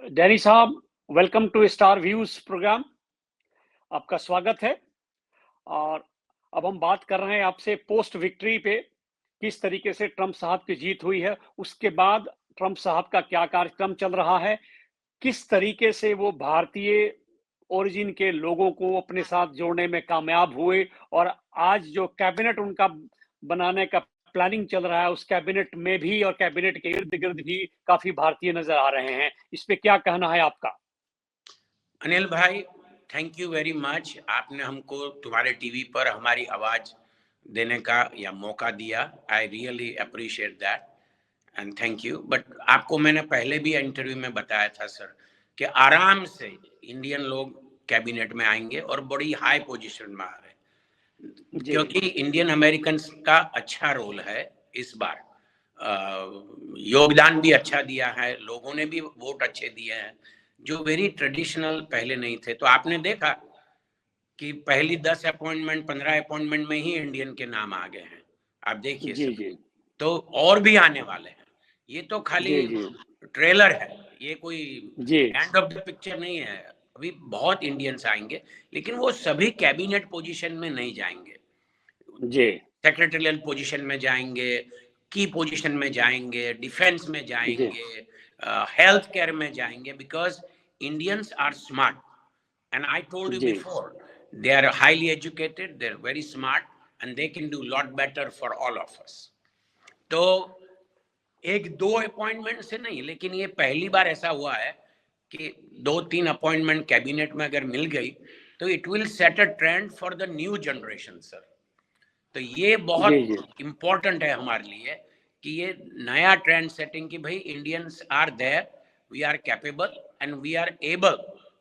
Danny साहब, welcome to star views programme. आपका स्वागत है। और अब हम बात कर रहे हैं आपसे पोस्ट विक्ट्री पे, किस तरीके से ट्रंप साहब की जीत हुई है, उसके बाद ट्रंप साहब का क्या कार्यक्रम चल रहा है, किस तरीके से वो भारतीय ओरिजिन के लोगों को अपने साथ जोड़ने में कामयाब हुए, और आज जो कैबिनेट उनका बनाने का प्लानिंग चल रहा है, उस कैबिनेट में भी और कैबिनेट के इर्द गिर्द भी काफी भारतीय नजर आ रहे हैं। इस पे क्या कहना है आपका? अनिल भाई, थैंक यू वेरी मच। आपने हमको तुम्हारे टीवी पर हमारी आवाज देने का या मौका दिया। I really appreciate that and thank you. But आपको मैंने पहले भी इंटरव्यू में बताया था सर कि आराम से इंडियन लोग कैबिनेट में आएंगे और बड़ी हाई पोजीशन में आ रहे हैं, क्योंकि इंडियन अमेरिकन का अच्छा रोल है इस बार। योगदान भी अच्छा दिया है, लोगों ने भी वोट अच्छे दिए हैं जो वेरी ट्रेडिशनल पहले नहीं थे। तो आपने देखा कि पहली 10 अपॉइंटमेंट 15 अपॉइंटमेंट में ही इंडियन के नाम आ गए हैं। आप देखिए सर, तो और भी आने वाले हैं। ये तो खाली ट्रेलर है, ये कोई एंड ऑफ द पिक्चर नहीं है। अभी बहुत इंडियंस आएंगे, लेकिन वो सभी कैबिनेट पोजीशन में नहीं जाएंगे। सेक्रेटरियल पोजीशन में जाएंगे, की पोजीशन में जाएंगे, डिफेंस में जाएंगे, हेल्थ केयर में जाएंगे, because Indians are smart and I told you before, they are highly educated, they're very smart and they can do lot better for all of us. तो एक दो अपॉइंटमेंट से नहीं, लेकिन ये पहली बार ऐसा हुआ है कि 2-3 अपॉइंटमेंट कैबिनेट में अगर मिल गई तो it will set a trend for the new generation sir. तो ये बहुत इंपॉर्टेंट है हमारे लिए कि ये नया ट्रेंड सेटिंग कि भाई Indians are there, we are capable and we are able,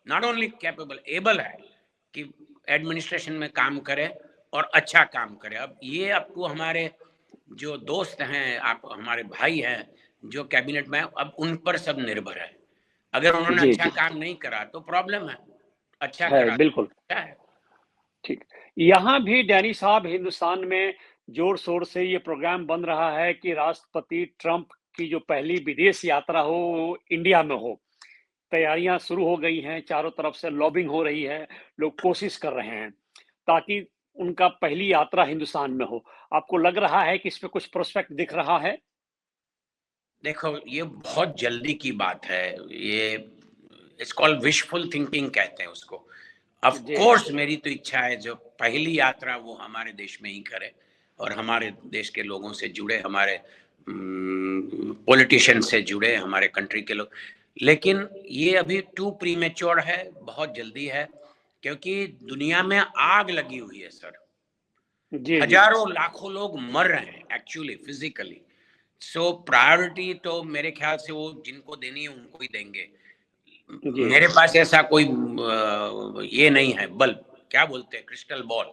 not only capable, able है कि एडमिनिस्ट्रेशन में काम करें और अच्छा काम करें। अब ये आपको हमारे जो दोस्त हैं, आप हमारे भाई हैं जो कैबिनेट में, अब उन पर सब निर्भर है। अगर उन्होंने अच्छा काम नहीं करा तो प्रॉब्लम है, अच्छा करा बिल्कुल क्या है। ठीक। यहाँ भी डैनी साहब, हिंदुस्तान में जोर शोर से ये प्रोग्राम बन रहा है कि राष्ट्रपति ट्रंप की जो पहली विदेश यात्रा हो वो इंडिया में हो। तैयारियां शुरू हो गई हैं, चारों तरफ से लॉबिंग हो रही है, लोग कोशिश कर रहे हैं ताकि उनका पहली यात्रा हिंदुस्तान में हो। आपको लग रहा है कि इसमें कुछ प्रोस्पेक्ट दिख रहा है? देखो, ये बहुत जल्दी की बात है। ये इट्स कॉल्ड विशफुल थिंकिंग कहते हैं उसको। ऑफ कोर्स मेरी तो इच्छा है जो पहली यात्रा वो हमारे देश में ही करे और हमारे देश के लोगों से जुड़े, हमारे पॉलिटिशियन से जुड़े, हमारे कंट्री के लोग। लेकिन ये अभी टू प्रीमेच्योर है, बहुत जल्दी है, क्योंकि दुनिया में आग लगी हुई है सर। हजारों लाखों लोग मर रहे हैं एक्चुअली फिजिकली। सो प्रायोरिटी तो मेरे ख्याल से वो जिनको देनी है उनको ही देंगे। मेरे पास ऐसा कोई ये नहीं है बल, क्या बोलते हैं, क्रिस्टल बॉल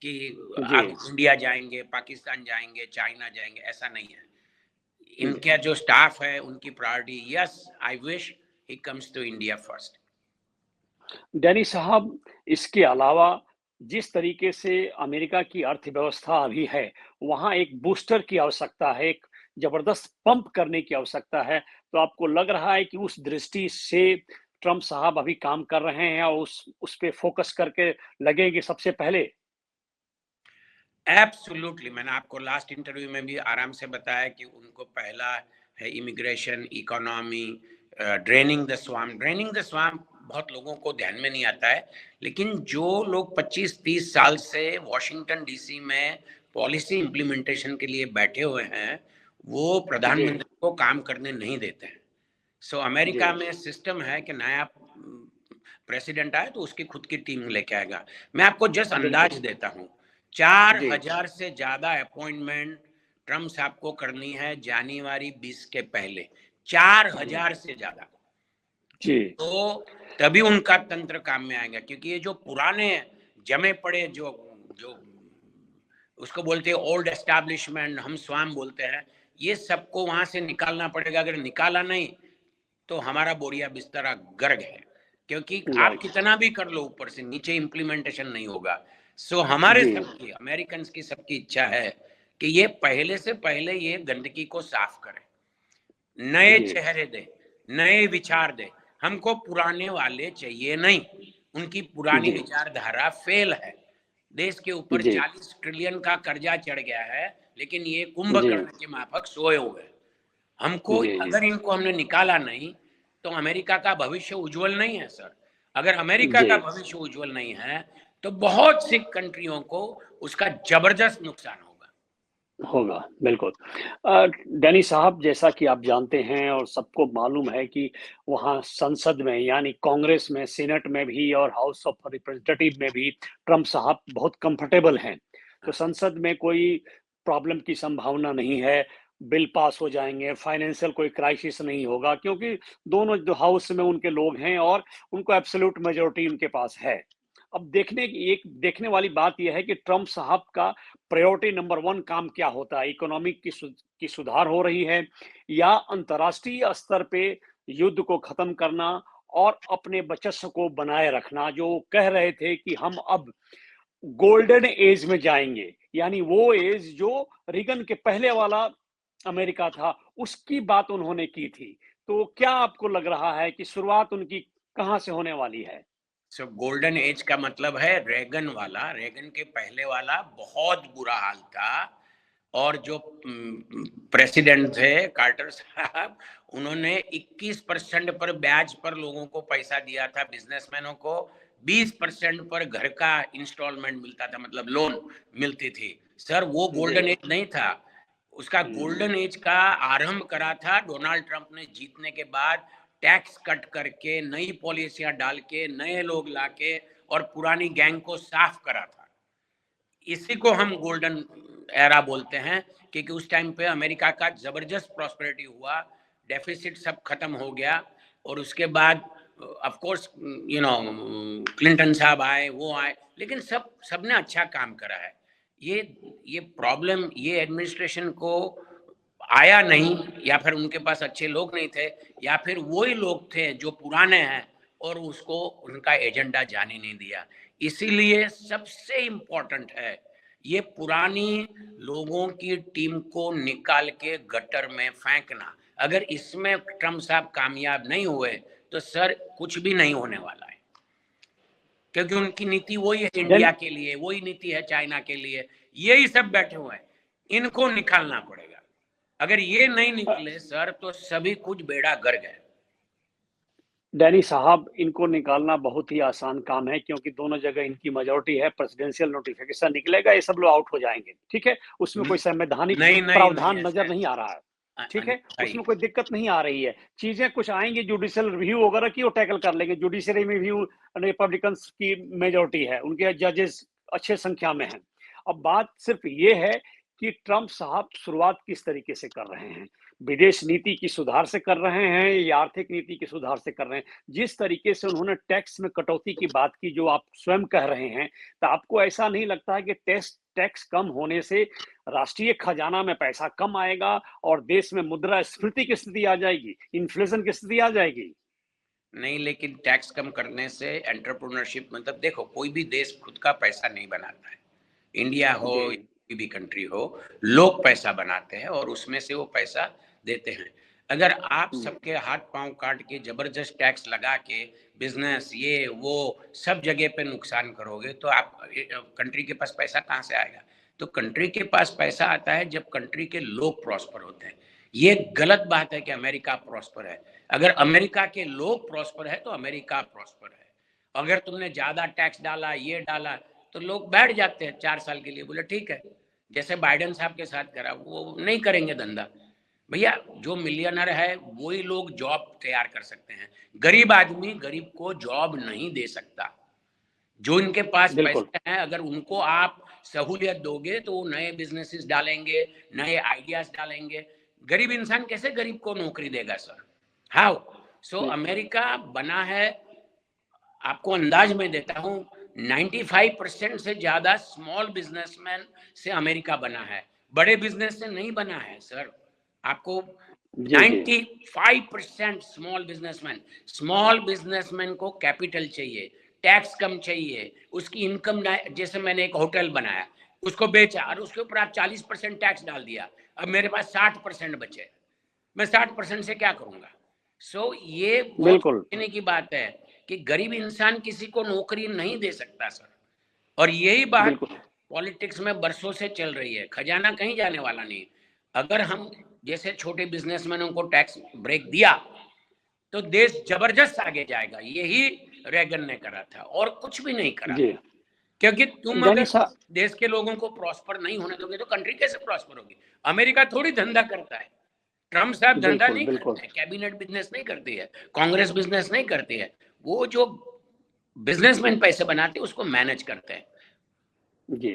कि आप इंडिया जाएंगे, पाकिस्तान जाएंगे, चाइना जाएंगे, ऐसा नहीं है। इनका जो स्टाफ है उनकी priority, yes I wish he comes to India first. Danny साहब, इसके अलावा जिस तरीके से अमेरिका की अर्थव्यवस्था अभी है, वहां एक बूस्टर की आवश्यकता है, एक जबरदस्त पंप करने की आवश्यकता है। तो आपको लग रहा है कि उस दृष्टि से ट्रंप साहब अभी काम कर रहे हैं और उस पे फोकस करके लगेंगे सबसे पहले? एब्सोल्युटली। मैंने आपको लास्ट इंटरव्यू में भी आराम से बताया कि उनको पहला है immigration, economy, draining the swamp. Draining the swamp बहुत लोगों को ध्यान में नहीं आता है, लेकिन जो लोग 25-30 साल से वॉशिंगटन डीसी में पॉलिसी इम्प्लीमेंटेशन के लिए बैठे हुए हैं, वो प्रधानमंत्री को काम करने नहीं देते हैं। सो अमेरिका में सिस्टम है कि नया प्रेसिडेंट आए तो उसकी खुद की टीम लेके आएगा। मैं आपको जस्ट अंदाज देता हूँ, 4000 से ज्यादा अपॉइंटमेंट ट्रम्प साहब को करनी है जनवरी 20 के पहले। 4000 से ज्यादा। तो तभी उनका तंत्र काम में आएगा, क्योंकि ये जो पुराने जमे पड़े जो उसको बोलते हैं ओल्ड एस्टैब्लिशमेंट, हम स्वाम बोलते हैं, ये सबको वहां से निकालना पड़ेगा। अगर निकाला नहीं तो हमारा बोरिया बिस्तरा गर्ग है, क्योंकि आप कितना भी कर लो ऊपर से, नीचे इम्प्लीमेंटेशन नहीं होगा। सो हमारे सबकी, अमेरिकन की सबकी इच्छा है कि ये पहले से पहले ये गंदगी को साफ करे, नए चेहरे दे, नए विचार दे, हमको पुराने वाले चाहिए नहीं, उनकी पुरानी जी विचारधारा फेल है। देश के ऊपर जी 40 ट्रिलियन का कर्जा चढ़ गया है, लेकिन ये जी कुंभकर्ण के माफक सोए हुए हैं। हमको जी जी अगर इनको हमने निकाला नहीं तो अमेरिका का भविष्य उज्जवल नहीं है सर। अगर अमेरिका जी का भविष्य उज्जवल नहीं है तो बहुत सी कंट्रियों को उसका जबरदस्त नुकसान होगा। होगा, बिल्कुल। डैनी साहब, जैसा कि आप जानते हैं और सबको मालूम है कि वहाँ संसद में यानी कांग्रेस में, सीनेट में भी और हाउस ऑफ रिप्रेजेंटेटिव में भी ट्रम्प साहब बहुत कंफर्टेबल हैं। तो संसद में कोई प्रॉब्लम की संभावना नहीं है, बिल पास हो जाएँगे, फाइनेंशियल कोई क्राइसिस नहीं होगा, क्योंकि दोनों जो हाउस में उनके लोग हैं और उनको एब्सोल्यूट मेजॉरिटी उनके पास है। अब देखने वाली बात यह है कि ट्रम्प साहब का प्रायोरिटी नंबर 1 काम क्या होता है? इकोनॉमिक की सुधार हो रही है या अंतर्राष्ट्रीय स्तर पे युद्ध को खत्म करना और अपने वर्चस्व को बनाए रखना, जो कह रहे थे कि हम अब गोल्डन एज में जाएंगे, यानी वो एज जो रीगन के पहले वाला अमेरिका था, उसकी बात उन्होंने की थी। तो क्या आपको लग रहा है कि शुरुआत उनकी कहाँ से होने वाली है? सो गोल्डन एज का मतलब है रेगन वाला, रेगन के पहले वाला बहुत बुरा हाल था। और जो प्रेसिडेंट थे कार्टर साहब, उन्होंने 21% पर ब्याज पर लोगों को पैसा दिया था, बिजनेसमैनों को 20% पर घर का इंस्टॉलमेंट मिलता था, मतलब लोन मिलती थी। सर वो जी। गोल्डन एज नहीं था। उसका हम्म। गोल्डन एज का आरंभ करा था डोनाल्ड ट्रंप ने जीतने के बाद, टैक्स कट करके, नई पॉलिसियां डाल के, नए लोग लाके और पुरानी गैंग को साफ करा था। इसी को हम गोल्डन एरा बोलते हैं, क्योंकि उस टाइम पे अमेरिका का जबरदस्त प्रॉस्पेरिटी हुआ, डेफिसिट सब खत्म हो गया। और उसके बाद ऑफ कोर्स क्लिंटन साहब आए, वो आए, लेकिन सबने अच्छा काम करा है। ये ये प्रॉब्लम ये एडमिनिस्ट्रेशन को आया नहीं, या फिर उनके पास अच्छे लोग नहीं थे, या फिर वही लोग थे जो पुराने हैं और उसको उनका एजेंडा जाने नहीं दिया। इसीलिए सबसे इम्पोर्टेंट है ये पुरानी लोगों की टीम को निकाल के गटर में फेंकना। अगर इसमें ट्रम्प साहब कामयाब नहीं हुए तो सर कुछ भी नहीं होने वाला है, क्योंकि उनकी नीति वही है देन इंडिया के लिए, वही नीति है चाइना के लिए। यही सब बैठे हुए हैं, इनको निकालना पड़ेगा। अगर ये नहीं निकले सर तो सभी कुछ बेड़ा गर्क है। डैनी साहब, इनको निकालना बहुत ही आसान काम है, क्योंकि दोनों जगह इनकी मेजॉरिटी है। प्रेसिडेंशियल नोटिफिकेशन निकलेगा, ये सब लोग आउट हो जाएंगे, ठीक है। उसमें कोई संवैधानिक नहीं नहीं नहीं प्रावधान ऐसा नजर नहीं आ रहा है, ठीक है। भाई। उसमें कोई दिक्कत नहीं आ रही है। चीजें कुछ आएंगी, जुडिशियल रिव्यू वगैरह की, वो टैकल कर लेंगे। जुडिशियरी में भी रिपब्लिकन्स की मेजॉरिटी है, उनके जजेस अच्छे संख्या में हैं। अब बात सिर्फ ये है कि ट्रंप साहब शुरुआत किस तरीके से कर रहे हैं, विदेश नीति की सुधार से कर रहे हैं या आर्थिक नीति की सुधार से कर रहे हैं। जिस तरीके से उन्होंने टैक्स में कटौती की बात की, जो आप स्वयं कह रहे हैं, तो आपको ऐसा नहीं लगता है कि टैक्स कम होने से राष्ट्रीय खजाना में पैसा कम आएगा और देश में मुद्रास्फीति की स्थिति आ जाएगी, इन्फ्लेशन की स्थिति आ जाएगी? नहीं, लेकिन टैक्स कम करने से एंटरप्रेन्योरशिप, मतलब देखो कोई भी देश खुद का पैसा नहीं बनाता है, इंडिया हो जी या कोई भी कंट्री हो, लोग पैसा बनाते हैं और उसमें से वो पैसा देते हैं। अगर आप सबके हाथ पांव काट के जबरदस्त टैक्स लगा के बिजनेस ये वो सब जगह पे नुकसान करोगे तो आप कंट्री के पास पैसा कहाँ से आएगा? तो कंट्री के पास पैसा आता है जब कंट्री के लोग प्रॉस्पर होते हैं। ये गलत बात है कि अमेरिका प्रॉस्पर है। अगर अमेरिका के लोग प्रॉस्पर है तो अमेरिका प्रॉस्पर है। अगर तुमने ज्यादा टैक्स डाला, ये डाला, तो लोग बैठ जाते हैं 4 साल के लिए, बोले ठीक है, जैसे बाइडेन साहब के साथ करा, वो नहीं करेंगे धंधा। भैया जो मिलियनर है वही लोग जॉब तैयार कर सकते हैं, गरीब आदमी गरीब को जॉब नहीं दे सकता। जो इनके पास बिल्कुल। पैसे हैं अगर उनको आप सहूलियत दोगे तो वो नए बिजनेसेस डालेंगे, नए आइडियाज डालेंगे। गरीब इंसान कैसे गरीब को नौकरी देगा सर? हाउ? सो अमेरिका बना है, आपको अंदाज में देता हूं, 95% से ज्यादा स्मॉल बिजनेसमैन से अमेरिका बना है, बड़े बिजनेस से नहीं बना है सर। आपको जी जी 95% स्मॉल बिजनेसमैन को कैपिटल चाहिए, टैक्स कम चाहिए, उसकी इनकम, जैसे मैंने एक होटल बनाया, उसको बेचा और उसके ऊपर आप 40% टैक्स डाल दिया, अब मेरे पास 60% बचे, मैं 60% से क्या करूंगा? सो ये बहुत बिल्कुल सोचने की बात है कि गरीब इंसान किसी को नौकरी नहीं दे सकता सर। और यही बात बिल्कुल पॉलिटिक्स में बरसों से चल रही है। खजाना कहीं जाने वाला नहीं। अगर हम जैसे छोटे बिजनेसमैनों को टैक्स ब्रेक दिया तो देश जबरदस्त आगे जाएगा। यही रेगन ने करा था और कुछ भी नहीं करा जी। था। क्योंकि तुम डैनी अगर साहब, देश के लोगों को प्रॉस्पर नहीं होने दोगे तो कंट्री कैसे प्रॉस्पर होगी? अमेरिका थोड़ी धंधा करता है। ट्रम्प साहब धंधा बिल्कुल नहीं बिल्कुल करते हैं, कैबिनेट बिजनेस नहीं करती है, कांग्रेस बिजनेस नहीं करती है। वो जो बिजनेसमैन पैसे बनाते हैं उसको मैनेज करते हैं। जी।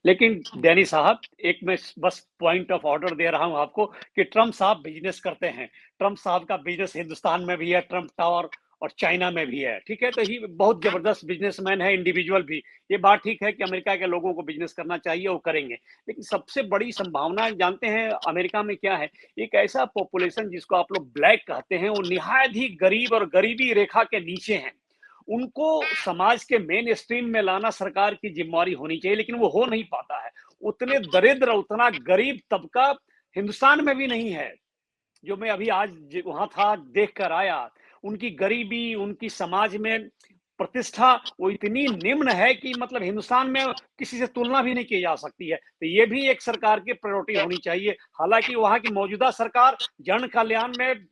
लेकिन डैनी साहब, एक मैं बस पॉइंट ऑफ ऑर्डर दे रहा हूं आपको कि ट्रम्प साहब बिजनेस करते हैं। ट्रम्प साहब का बिजनेस हिंदुस्तान में भी है, ट्रम्प टावर, और चाइना में भी है, ठीक है। तो ही बहुत जबरदस्त बिजनेसमैन है, इंडिविजुअल भी। ये बात ठीक है कि अमेरिका के लोगों को बिजनेस करना चाहिए, वो करेंगे। लेकिन सबसे बड़ी संभावना जानते हैं अमेरिका में क्या है? एक ऐसा पॉपुलेशन जिसको आप लोग ब्लैक कहते हैं, वो निहायत ही गरीब और गरीबी रेखा के नीचे हैं। उनको समाज के मेन स्ट्रीम में लाना सरकार की जिम्मेवारी होनी चाहिए, लेकिन वो हो नहीं पाता है। उतने दरिद्र, उतना गरीब तबका हिंदुस्तान में भी नहीं है। जो मैं अभी आज वहां था, देख कर आया, उनकी गरीबी, उनकी समाज में प्रतिष्ठा वो इतनी निम्न है कि मतलब हिंदुस्तान में किसी से तुलना भी नहीं की जा सकती है। तो ये भी एक सरकार की प्रायोरिटी होनी चाहिए। हालांकि वहां की मौजूदा सरकार जन कल्याण में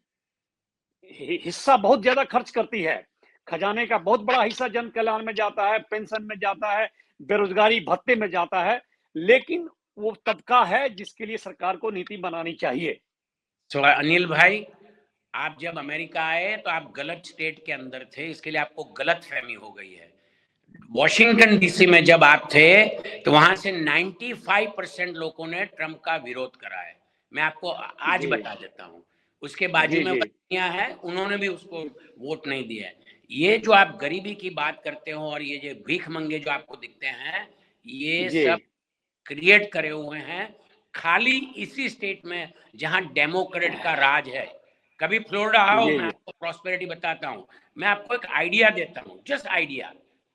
हिस्सा बहुत ज्यादा खर्च करती है। खजाने का बहुत बड़ा हिस्सा जन कल्याण में जाता है, पेंशन में जाता है, बेरोजगारी भत्ते में जाता है। लेकिन वो तबका है जिसके लिए सरकार को नीति बनानी चाहिए। तो अनिल भाई, आप जब अमेरिका आए तो आप गलत स्टेट के अंदर थे, इसके लिए आपको गलत फहमी हो गई है। वॉशिंगटन डीसी में जब आप थे तो वहां से 95% लोगों ने ट्रंप का विरोध करा है। मैं आपको आज जी बता देता हूं। उसके बाजू जी में जी वर्जीनिया है, उन्होंने भी उसको वोट नहीं दिया है। ये जो आप गरीबी की बात करते हो और ये जो भीख मंगे जो आपको दिखते हैं, ये जी सब क्रिएट करे हुए हैं खाली इसी स्टेट में जहां डेमोक्रेट का राज है। कभी फ्लोरिडा आओ, जी मैं जी आपको प्रॉस्पेरिटी बताता हूं। मैं आपको एक आइडिया देता हूं, जस्ट आइडिया।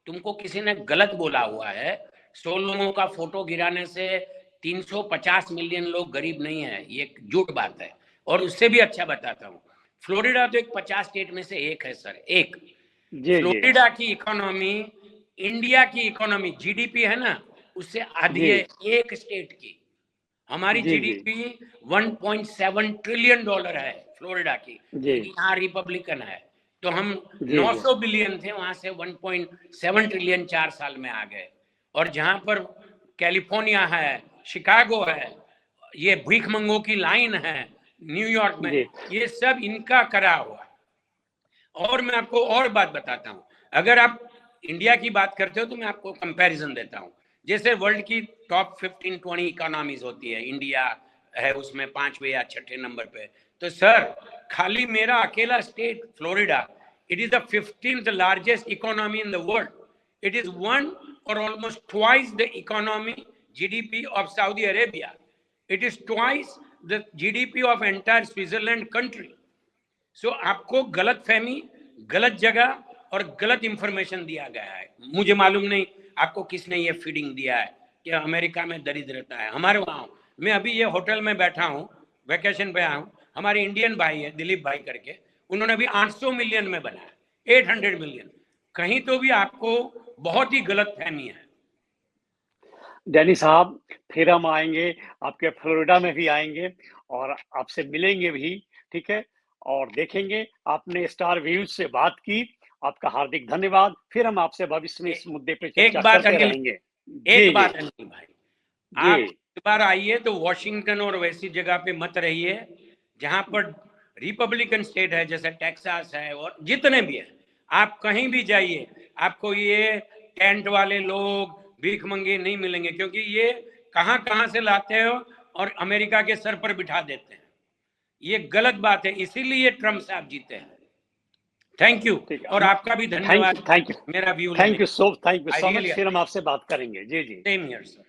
तुमको किसी ने गलत बोला हुआ है, 100 लोगों का फोटो गिराने से 350 मिलियन लोग गरीब नहीं है, ये झूठ बात है। और उससे भी अच्छा बताता हूँ, फ्लोरिडा तो एक 50 स्टेट में से एक है सर, एक। जी जी फ्लोरिडा की इकोनॉमी इंडिया की इकोनॉमी जीडीपी है ना, उससे आधी जी है एक स्टेट की। हमारी जी जी जीडीपी 1.7 ट्रिलियन डॉलर है फ्लोरिडा की, जी लेकिन यहाँ रिपब्लिकन है। तो हम जी 900 बिलियन थे, वहां से 1.7 ट्रिलियन 4 साल में आ गए। और जहां पर कैलिफोर्निया है, शिकागो है, ये भीखमंगों की लाइन है न्यूयॉर्क में, जी ये सब इनका करा हुआ। और मैं आपको और बात बताता हूँ, अगर आप इंडिया की बात करते हो तो मैं आपको कंपैरिजन देता हूँ। जैसे वर्ल्ड की टॉप 15-20 इकोनॉमीज होती है, इंडिया है उसमें 5वें या 6ठे नंबर पे। तो सर, खाली मेरा अकेला state Florida, it is the 15th largest economy in the world. It is one और almost twice the economy GDP of Saudi Arabia. It is twice the GDP of entire Switzerland country. So आपको गलत फहमी, गलत जगह और गलत information दिया गया है। मुझे मालूम नहीं आपको किसने ये फीडिंग दिया है कि अमेरिका में दरिद्रता है। हमारे वहाँ, मैं अभी ये होटल में बैठा हूँ, वेकेशन पे आया हूँ, हमारे इंडियन भाई है दिलीप भाई करके, उन्होंने अभी 800 मिलियन में बनाया, 800 मिलियन। कहीं तो भी आपको बहुत ही गलत फहमी है। डैनी साहब, फिर हम आएंगे, आपके फ्लोरिडा में भी आएंगे और आपसे मिलेंगे भी, ठीक है। और देखेंगे, आपने स्टार व्यूज से बात की, आपका हार्दिक धन्यवाद। फिर हम आपसे भविष्य में इस मुद्दे पे एक चर्चा बात करते अनिल, रहेंगे। एक जी जी बात अनिल भाई, जी आप इस बार आइए तो वॉशिंगटन और वैसी जगह पे मत रहिए जहां पर रिपब्लिकन स्टेट है, जैसे टेक्सास है और जितने भी है। आप कहीं भी जाइए, आपको ये टेंट वाले लोग, भीख मंगे नहीं मिलेंगे, क्योंकि ये कहां कहां से लाते हो और अमेरिका के सर पर बिठा देते हैं। ये गलत बात है, इसीलिए ट्रम्प साहब जीते हैं। Thank you. ठीक है। और आपका भी थैंक धन्यवाद यू, थैंक यू, मेरा व्यू लेने के लिए। Thank you I so really much. फिर हम अप्रिशिएट। आपसे बात करेंगे। जी जी। Same here sir.